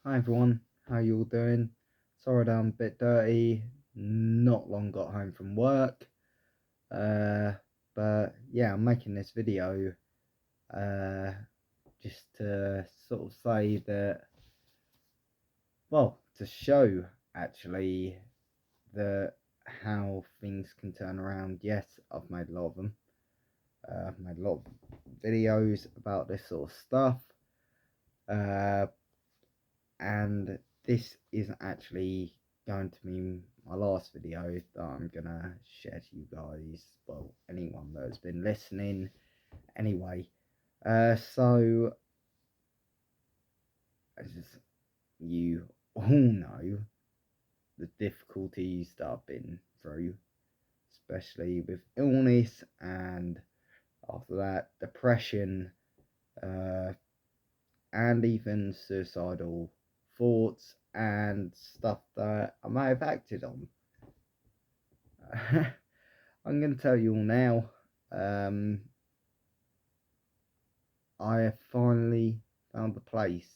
Hi everyone, how you all doing? Sorry that I'm a bit dirty, not long got home from work, uh, but yeah, I'm making this video uh, just to sort of say that, well, to show actually that how things can turn around. Yes, I've made a lot of them. I've made a lot of videos about this sort of stuff, uh, and this isn't actually going to be my last video that I'm gonna share to you guys, well, anyone that has been listening anyway. So as you all know, the difficulties that I've been through, especially with illness, and after that depression, uh, and even suicidal thoughts and stuff that I may have acted on. I'm going to tell you all now. Um, I have finally found a place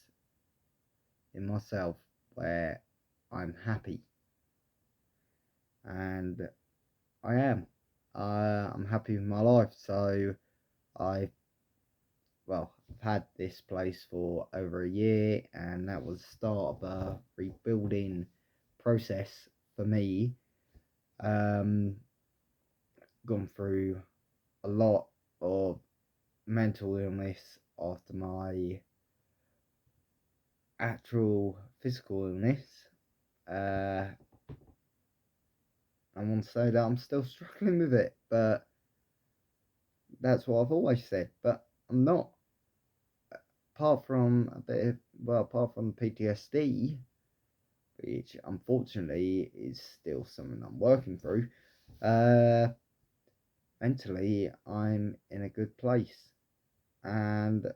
in myself where I'm happy, and I am. I'm happy with my life. So I, well, I've had this place for over a year, and that was the start of a rebuilding process for me. Um, Gone through a lot of mental illness after my actual physical illness. Uh, I want to say that I'm still struggling with it, but that's what I've always said. But I'm not. Apart from a bit of, well, apart from PTSD, which unfortunately is still something I'm working through. Uh, Mentally, I'm in a good place, and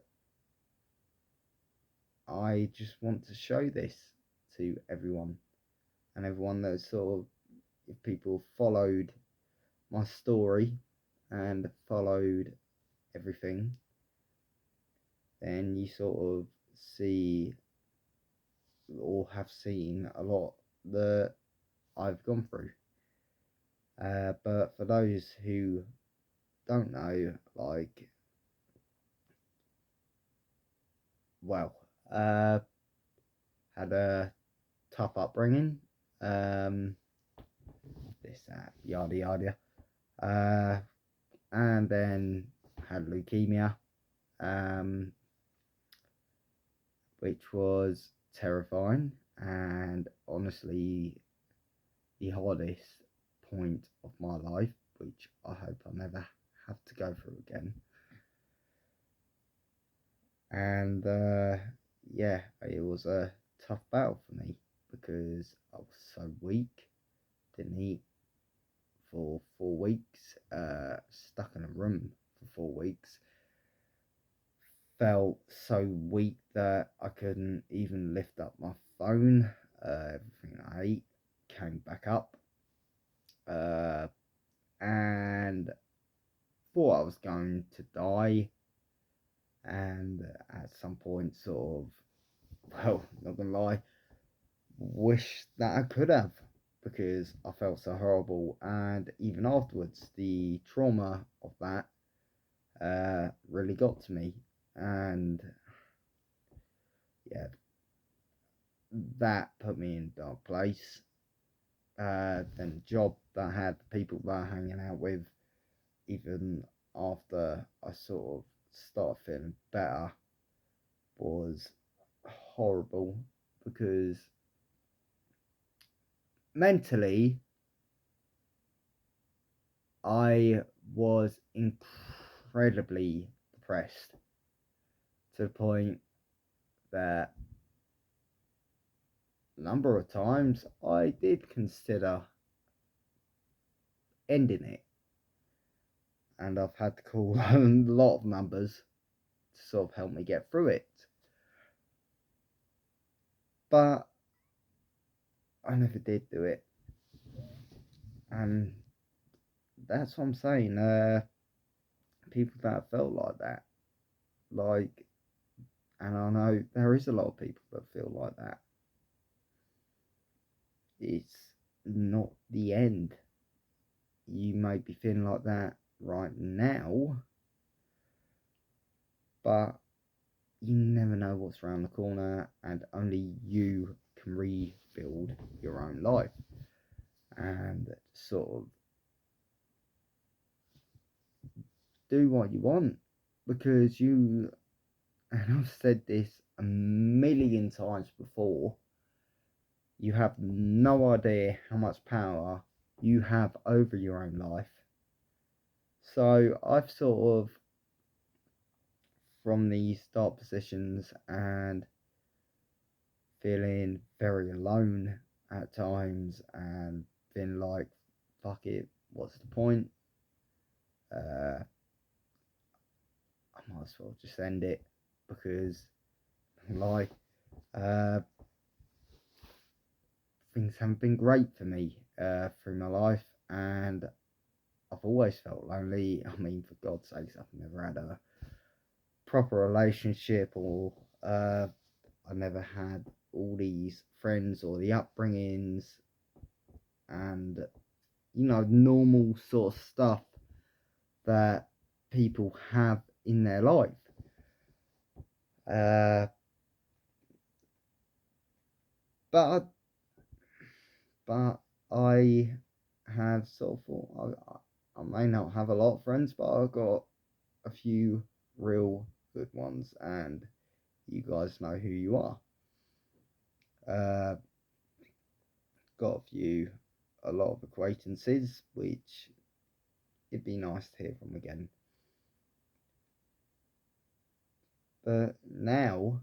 I just want to show this to everyone, and everyone that sort of, if people followed my story and followed everything, then you sort of see or have seen a lot that I've gone through. But for those who don't know, like, well, uh, had a tough upbringing, um, this, that, yada yada, uh, and then had leukemia, um, which was terrifying and honestly the hardest point of my life, which I hope I never have to go through again. And yeah, it was a tough battle for me because I was so weak, didn't eat for 4 weeks, stuck in a room for 4 weeks, felt so weak that I couldn't even lift up my phone. Everything I ate came back up, uh, and thought I was going to die. And at some point, sort of, well, not gonna lie, wish that I could have, because I felt so horrible. And even afterwards, the trauma of that really got to me. And yeah, that put me in a dark place. Then the job that I had, the people that I was hanging out with, even after I sort of started feeling better, was horrible because mentally I was incredibly depressed to the point that a number of times I did consider ending it, and I've had to call a lot of numbers to sort of help me get through it. But I never did do it, and that's what I'm saying. People that felt like that, like, And I know there is a lot of people that feel like that. It's not the end. You may be feeling like that right now, but you never know what's around the corner, and only you can rebuild your own life and sort of do what you want, because you, and I've said this a million times before, you have no idea how much power you have over your own life. So I've sort of, from these start positions and feeling very alone at times and feeling like, fuck it, what's the point? I might as well just end it, because, like, uh, things haven't been great for me through my life, and I've always felt lonely. I mean, for God's sakes, I've never had a proper relationship, or I never had all these friends or the upbringings and, you know, normal sort of stuff that people have in their life. But I have sort of thought, I may not have a lot of friends, but I've got a few real good ones, and you guys know who you are. Got a lot of acquaintances, which it'd be nice to hear from again. But now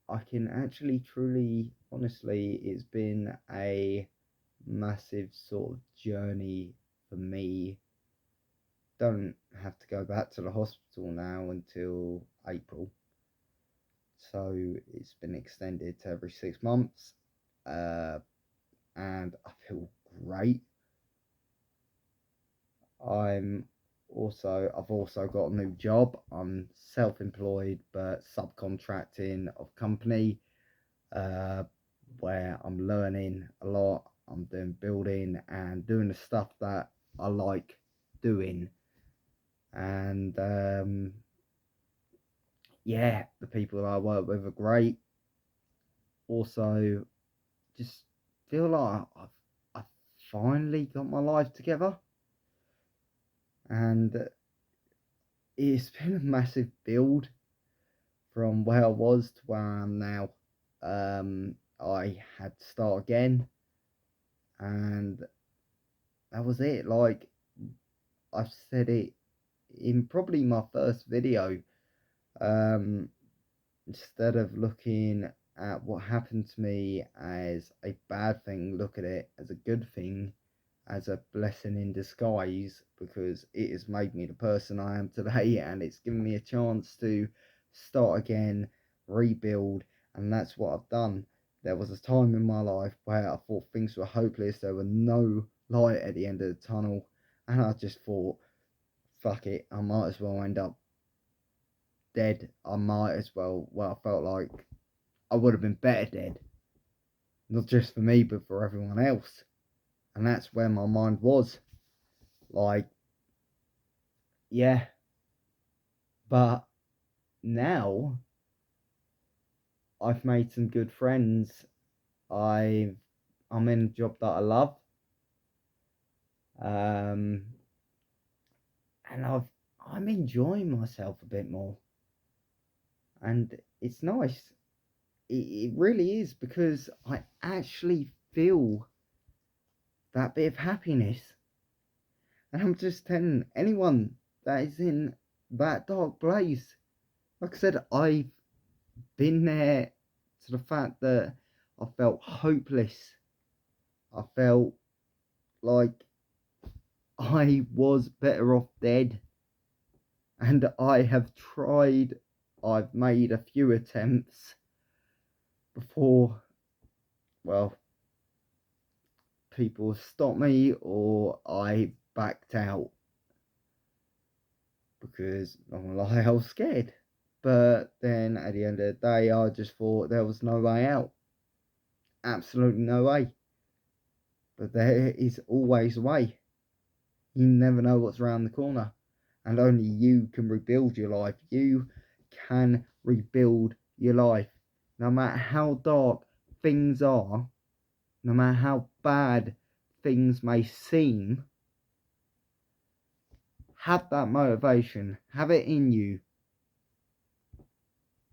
I can actually, truly, honestly, it's been a massive sort of journey for me. Don't have to go back to the hospital now until April, so it's been extended to every 6 months, and I feel great. I've also got a new job. I'm self-employed but subcontracting of company, where I'm learning a lot. I'm doing building and doing the stuff that I like doing, and yeah, the people that I work with are great. Also, just feel like I've finally got my life together, and it's been a massive build from where I was to where I am now. I had to start again, and that was it. Like, I've said it in probably my first video. Um, Instead of looking at what happened to me as a bad thing, look at it as a good thing, as a blessing in disguise, because it has made me the person I am today, and it's given me a chance to start again, rebuild, and that's what I've done. There was a time in my life where I thought things were hopeless, there were no light at the end of the tunnel, and I just thought, fuck it, I might as well end up dead. I might as well, I felt like I would have been better dead, not just for me, but for everyone else. And that's where my mind was. Like, yeah. But now I've made some good friends. I'm in a job that I love. Um, and I'm enjoying myself a bit more. And it's nice. It really is, because I actually feel that bit of happiness. And I'm just telling anyone that is in that dark place, like I said, I've been there, to the fact that I felt hopeless. I felt like I was better off dead. And I have tried, I've made a few attempts before, well, people stopped me or I backed out, because, not gonna lie, I was scared. But then at the end of the day, I just thought there was no way out. Absolutely no way. But there is always a way. You never know what's around the corner. And only you can rebuild your life. You can rebuild your life. No matter how dark things are, no matter how bad things may seem, have that motivation. Have it in you.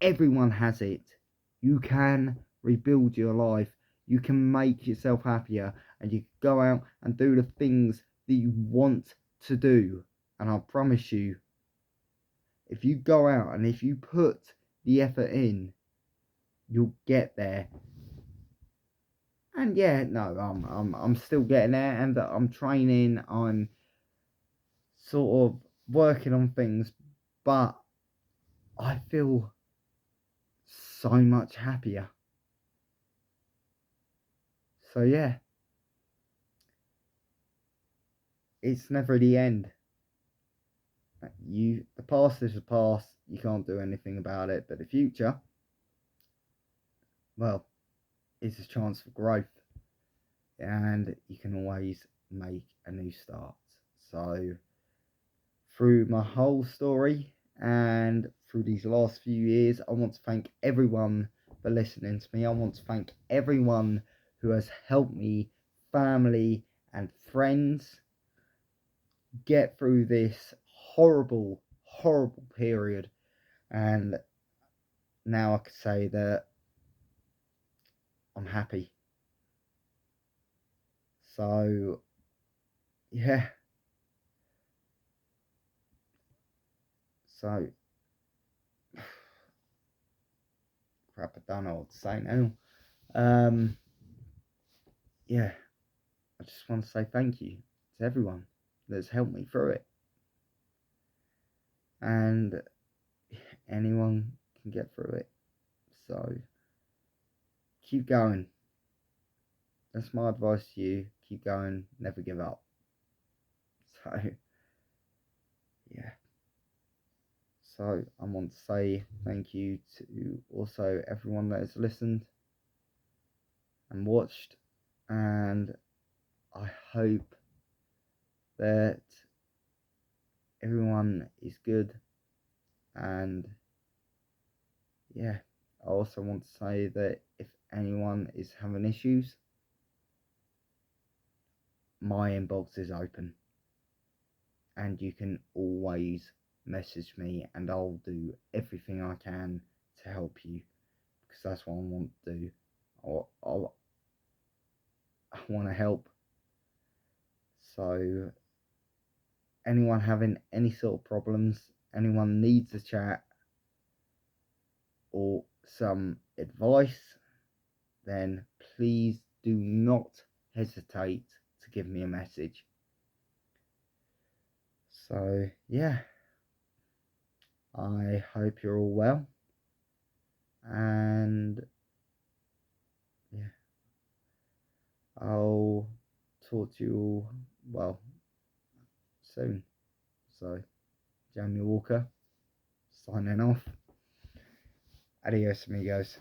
Everyone has it. You can rebuild your life. You can make yourself happier, and you can go out and do the things that you want to do. And I promise you, if you go out and if you put the effort in, you'll get there. And yeah, no, I'm still getting there, and I'm training. I'm sort of working on things, but I feel so much happier. So yeah, it's never the end. The past is the past. You can't do anything about it. But the future, well, it's a chance for growth, and you can always make a new start. So through my whole story and through these last few years, I want to thank everyone for listening to me. I want to thank everyone who has helped me, family and friends, get through this horrible, horrible period. And now I can say that I'm happy. So, yeah. So, crap, I don't know what to say now. Yeah, I just want to say thank you to everyone that's helped me through it. And anyone can get through it. So, keep going. That's my advice to you. Keep going, never give up. So, yeah. So, I want to say thank you to also everyone that has listened and watched. And I hope that everyone is good. And yeah, I also want to say that if anyone is having issues, my inbox is open, and you can always message me, and I'll do everything I can to help you, because that's what I want to do. I want to help. So anyone having any sort of problems, anyone needs a chat or some advice, then please do not hesitate to give me a message. So yeah, I hope you're all well, and yeah, I'll talk to you all, well, soon. So Jamie Walker signing off. Adios amigos.